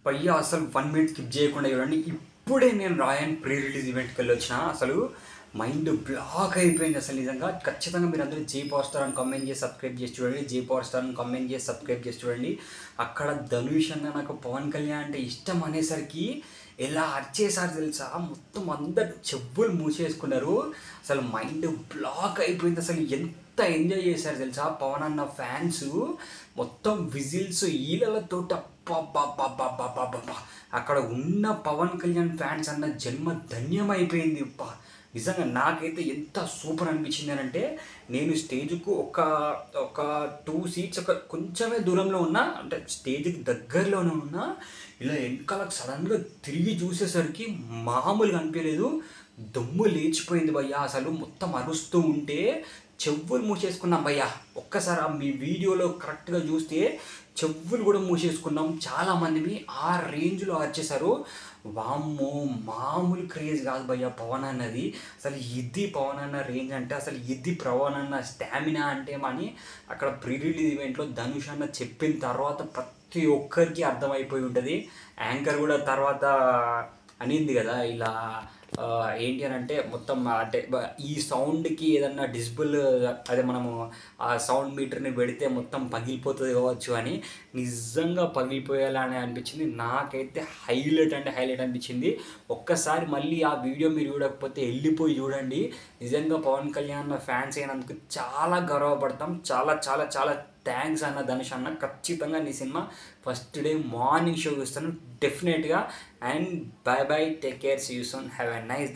పయ్య అసలు 1 minute skip చేయకుండా చూడండి. ఇప్పుడే నేను రాయన్ ప్రీ రిలీజ్ ఈవెంట్కి వెళ్ళొచ్చిన. అసలు మైండ్ బ్లాక్ అయిపోయింది అసలు నిజంగా. ఖచ్చితంగా మీరు అందరూ జై పవర్ స్టార్ అని కామెంట్ చేసి సబ్స్క్రైబ్ చేసి చూడండి. జై పవర్ స్టార్ అని కామెంట్ చేసి సబ్స్క్రైబ్ చేసి చూడండి. అక్కడ ధనుష్ అన్న నాకు పవన్ కళ్యాణ్ అంటే ఇష్టం అనేసరికి ఎలా అరిచేసారు తెలుసా, మొత్తం అందరు చెవులు మూసేసుకున్నారు. అసలు మైండ్ బ్లాక్ అయిపోయింది. అసలు ఎంత ఎంజాయ్ చేశారు తెలుసా పవన్ అన్న ఫ్యాన్స్. మొత్తం విజిల్స్ ఈలలతో అబ్బా అక్కడ ఉన్న పవన్ కళ్యాణ్ ఫ్యాన్స్ అన్న జన్మ ధన్యమైపోయింది. అబ్బా నిజంగా నాకైతే ఎంత సూపర్ అనిపించింది అంటే, నేను స్టేజ్కు ఒక ఒక 2 సీట్స్ ఒక కొంచెమే దూరంలో ఉన్నా, అంటే స్టేజ్కి దగ్గరలోనే ఉన్నా. ఇలా వెనకాలకు సడన్గా తిరిగి చూసేసరికి మామూలుగా అనిపించలేదు, దమ్ము లేచిపోయింది భయ్యా. అసలు మొత్తం అరుస్తూ ఉంటే చెవులు మూసేసుకున్నాం భయ్యా. ఒక్కసారి మీ వీడియోలో కరెక్ట్గా చూస్తే చెవులు కూడా మూసేసుకున్నాం చాలామందిని. ఆ రేంజ్లో వచ్చేసారు. వామ్మో మామూలు క్రేజ్ కాదు భయ్యా పవన్ అన్నది. అసలు ఇది పవన్ అన్న రేంజ్ అంటే, అసలు ఇది పవన్ అన్న స్టామినా అంటే అని అక్కడ ప్రీ రిలీజ్ ఈవెంట్లో ధనుష్ అన్న చెప్పిన తర్వాత ప్రతి ఒక్కరికి అర్థమైపోయి ఉంటుంది. యాంకర్ కూడా తర్వాత అనింది కదా ఇలా ఏంటి అని అంటే, మొత్తం అంటే ఈ సౌండ్కి ఏదన్నా డిస్బుల్ అదే మనము ఆ సౌండ్ మీటర్ని పెడితే మొత్తం పగిలిపోతుంది కావచ్చు అని. నిజంగా పగిలిపోయేలానే అనిపించింది నాకైతే. హైలైట్ అంటే హైలైట్ అనిపించింది. ఒక్కసారి మళ్ళీ ఆ వీడియో మీరు చూడకపోతే వెళ్ళిపోయి చూడండి. నిజంగా పవన్ కళ్యాణ్ ఫ్యాన్స్ అయినందుకు చాలా గర్వపడతాం. చాలా చాలా చాలా థ్యాంక్స్ అన్న ధనుష్ అన్న. ఖచ్చితంగా నీ cinema first day morning show చూస్తాను డెఫినెట్గా. And bye bye, take care, see you soon, have a nice day.